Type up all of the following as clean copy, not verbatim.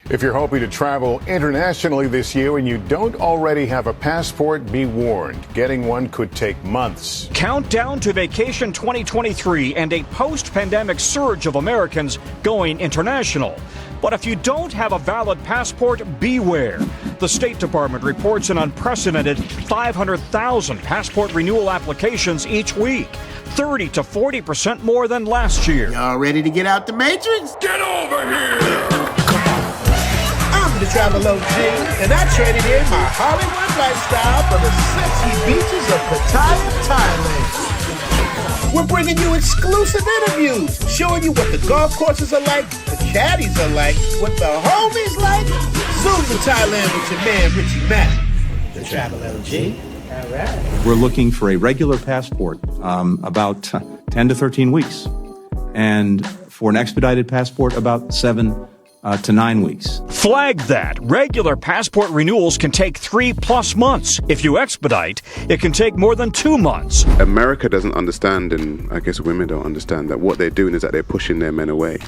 If you're hoping to travel internationally this year and you don't already have a passport, be warned. Getting one could take months. Countdown to vacation 2023 and a post-pandemic surge of Americans going international. But if you don't have a valid passport, beware. The State Department reports an unprecedented 500,000 passport renewal applications each week, 30 to 40% more than last year. Y'all ready to get out the Matrix? Get over here! I'm the Travel OG, and I traded in my Hollywood lifestyle for the sexy beaches of Pattaya, Thailand. We're bringing you exclusive interviews, showing you what the golf courses are like, the caddies are like, what the homies like. Zoom to Thailand with your man, Richie Mack. The Travel OG. All right. We're looking for a regular passport, about 10 to 13 weeks. And for an expedited passport, about 7 to 9 weeks. Flag that. Regular passport renewals can take 3+ months. If you expedite, it can take more than 2 months. America doesn't understand, and I guess women don't understand, that what they're doing is that they're pushing their men away.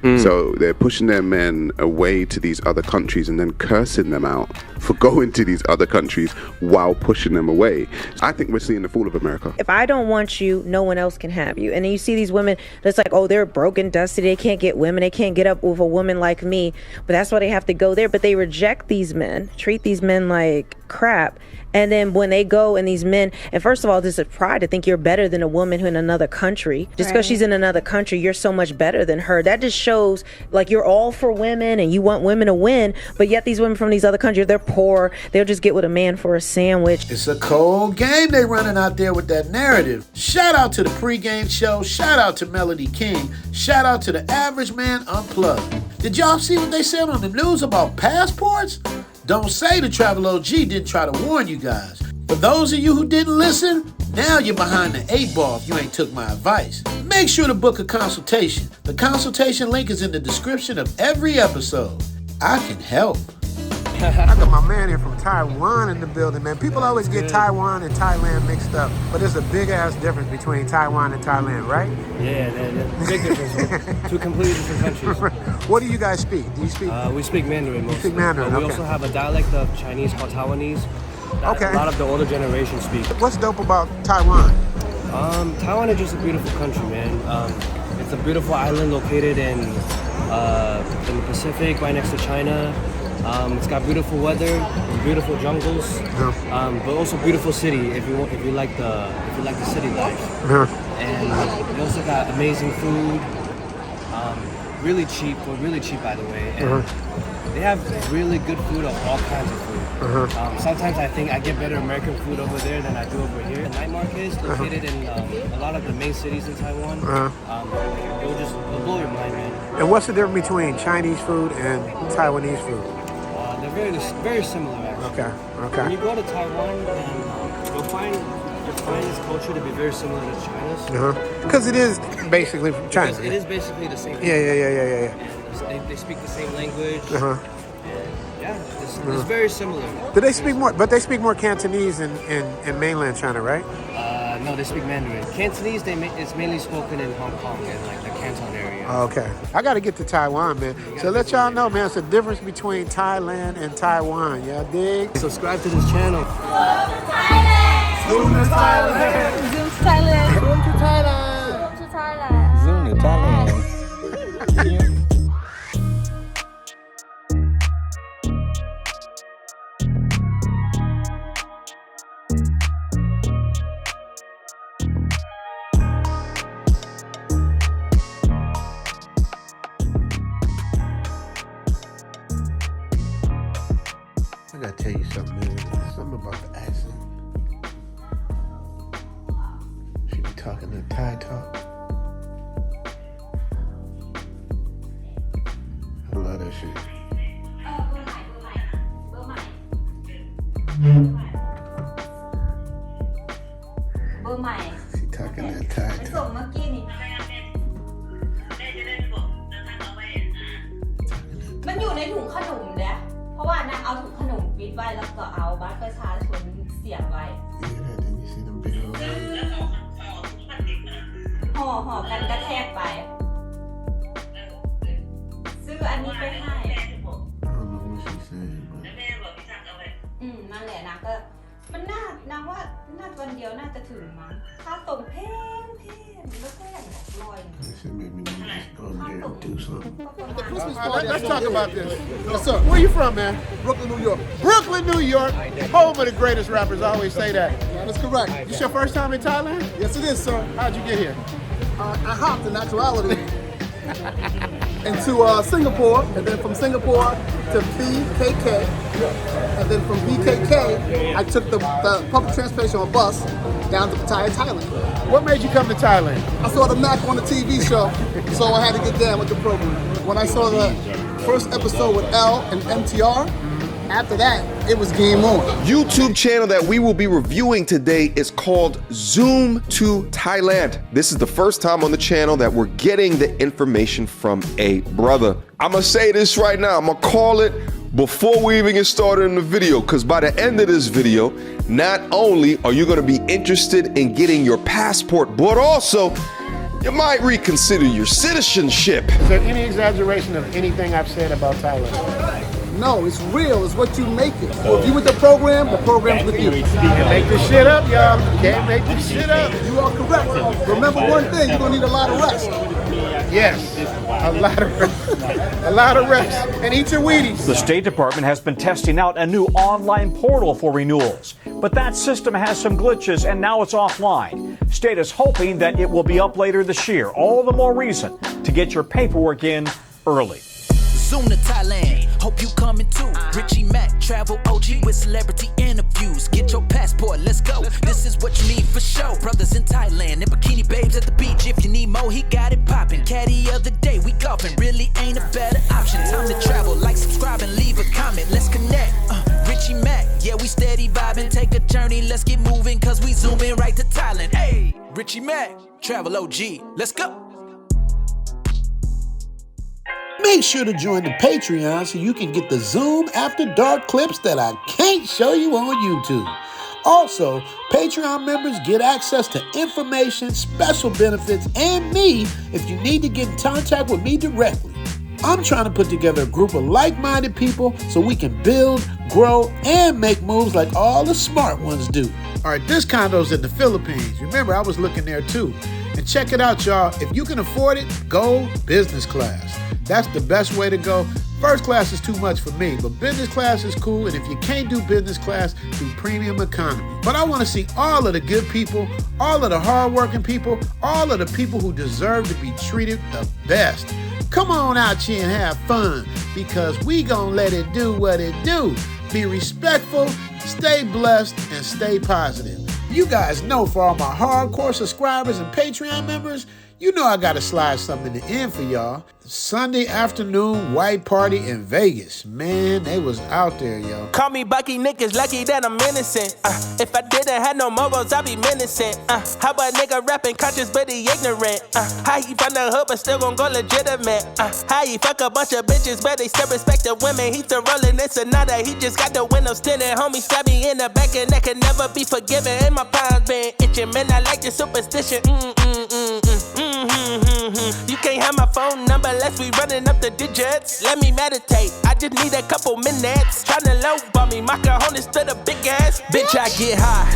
So they're pushing their men away to these other countries and then cursing them out for going to these other countries while pushing them away. I think we're seeing the fall of America. If I don't want you, no one else can have you. And then you see these women that's like, oh, they're broken, dusty, they can't get women, they can't get up with a woman like me. But that's why they have to go there. But they reject these men, treat these men like crap. And then when they go and these men, and first of all, this is pride to think you're better than a woman who in another country. Just because she's in another country, you're so much better than her. That just shows like you're all for women and you want women to win. But yet these women from these other countries, they're poor. They'll just get with a man for a sandwich. It's a cold game they running out there with that narrative. Shout out to the pregame show. Shout out to Melody King. Shout out to the Average Man Unplugged. Did y'all see what they said on the news about passports? Don't say the Travel OG didn't try to warn you guys. For those of you who didn't listen, now you're behind the 8 ball if you ain't took my advice. Make sure to book a consultation. The consultation link is in the description of every episode. I can help. I got my man here from Taiwan in the building, man. People always get Taiwan and Thailand mixed up, but there's a big-ass difference between Taiwan and Thailand, right? Yeah, there's a big difference. Two completely different countries. What do you guys speak? Do you speak? We speak Mandarin mostly. You speak Mandarin, We also have a dialect of Chinese called Taiwanese. Okay. A lot of the older generation speak. What's dope about Taiwan? Taiwan is just a beautiful country, man. It's a beautiful island located in the Pacific, right next to China. It's got beautiful weather, beautiful jungles, but also beautiful city if you like the city life. And we also got amazing food, really cheap by the way. And they have really good food of all kinds of food. Sometimes I think I get better American food over there than I do over here. The night markets located in a lot of the main cities in Taiwan. It'll blow your mind, man. And what's the difference between Chinese food and Taiwanese food? They're very similar, actually. Okay. When you go to Taiwan, then you'll find this culture to be very similar to China's. Because it is basically from China. Because it is basically the same. Yeah. And they speak the same language. And it's very similar. Do they speak more? But they speak more Cantonese in mainland China, right? No, they speak Mandarin. Cantonese, it's mainly spoken in Hong Kong and like the Canton area. Okay. I got to get to Taiwan, man. So let y'all know, man, it's a difference between Thailand and Taiwan. Y'all dig? Subscribe to this channel. Zoom to Thailand. Zoom to Thailand. Zoom to Thailand. Zoom to Thailand. Zoom to Thailand. I gotta tell you something, man. Something about the accent. She be talking that Thai talk. I love that shit. She talking that Thai talk. มันอยู่ในถุงขนมเนี่ยเพราะว่านางเอาถุงขนมปิดไว้แล้วก็เอาบัตรประชาชนเสียบไว้ Yeah, that, then you see them big old. ห่อกันกระแทกไปซื้ออันนี้ไปให้ ว่าน่าจะวันเดียวน่าจะถึงมั้งค่าส่งแพงแล้วก็อย่าง100 Let's talk about this. What's up? Where you from, man? Brooklyn, New York. Brooklyn, New York. Home of the greatest rappers. I always say that. That's correct. This your first time in Thailand? Yes, it is, sir. How'd you get here? I hopped in actuality into Singapore, and then from Singapore to BKK, and then from BKK, I took the public transportation on a bus down to Pattaya, Thailand. What made you come to Thailand? I saw the Mac on the TV show, so I had to get down with the program. When I saw the first episode with L and MTR, after that, it was game on. YouTube channel that we will be reviewing today is called Zoom to Thailand. This is the first time on the channel that we're getting the information from a brother. I'm gonna say this right now. I'm gonna call it before we even get started in the video, because by the end of this video, not only are you gonna be interested in getting your passport, but also you might reconsider your citizenship. Is there any exaggeration of anything I've said about Thailand? No, it's real. It's what you make it. So if you with the program's with you. You can make this shit up, y'all. You can't make this shit up. You are correct. Remember one thing, you're gonna need a lot of rest. Yes, a lot of rest. A lot of rest. And eat your Wheaties. The State Department has been testing out a new online portal for renewals, but that system has some glitches and now it's offline. State is hoping that it will be up later this year. All the more reason to get your paperwork in early. Zoom to Thailand, hope you coming too. Richie Mac, travel OG with celebrity interviews. Get your passport, let's go. This is what you need for sure. Brothers in Thailand and bikini babes at the beach. If you need more, he got it poppin'. Caddy of the day, we golfing. Really ain't a better option. Time to travel, like, subscribe, and leave a comment. Let's connect. Richie Mac, yeah, we steady vibing. Take a journey, let's get moving, cause we zooming right to Thailand. Hey, Richie Mac, travel OG, let's go. Make sure to join the Patreon so you can get the Zoom After Dark clips that I can't show you on YouTube. Also, Patreon members get access to information, special benefits, and me if you need to get in contact with me directly. I'm trying to put together a group of like-minded people so we can build, grow, and make moves like all the smart ones do. All right, this condo's in the Philippines. Remember, I was looking there too. And check it out, y'all. If you can afford it, go business class. That's the best way to go. First class is too much for me, but business class is cool. And if you can't do business class, do premium economy. But I want to see all of the good people, all of the hardworking people, all of the people who deserve to be treated the best. Come on out here and have fun, because we gonna let it do what it do. Be respectful, stay blessed, and stay positive. You guys know, for all my hardcore subscribers and Patreon members, you know I gotta slide something in the end for y'all. Sunday afternoon white party in Vegas. Man, they was out there, yo. Call me Bucky, niggas lucky that I'm innocent. If I didn't have no morals, I'd be menacing. How about nigga rapping conscious but he ignorant? How he from the hood but still gon' go legitimate? How he fuck a bunch of bitches but they still respect the women? He still rollin' it's another, he just got the windows tinted. Homie stabbed me in the back and that can never be forgiven. And my palms been itching, man, I like the superstition. You can't have my phone number unless we running up the digits. Let me meditate, I just need a couple minutes. Tryna lowball me, my cojones to the big ass. Bitch, I get high.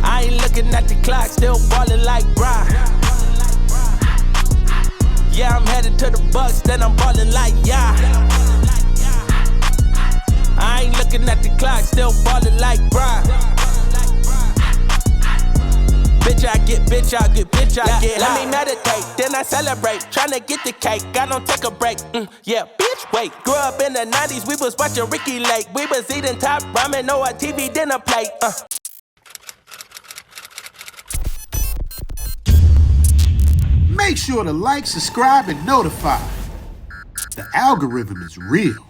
I ain't looking at the clock, still ballin' like Bri. Yeah, I'm headed to the Bucks, then I'm ballin' like yeah. I ain't looking at the clock, still ballin' like Bri. Bitch, I get, bitch, I get, bitch, I get. Let me meditate, then I celebrate. Tryna get the cake, I don't take a break. Yeah, bitch, wait. Grew up in the 90s, we was watching Ricky Lake. We was eating top ramen or a TV dinner plate. Make sure to like, subscribe, and notify. The algorithm is real.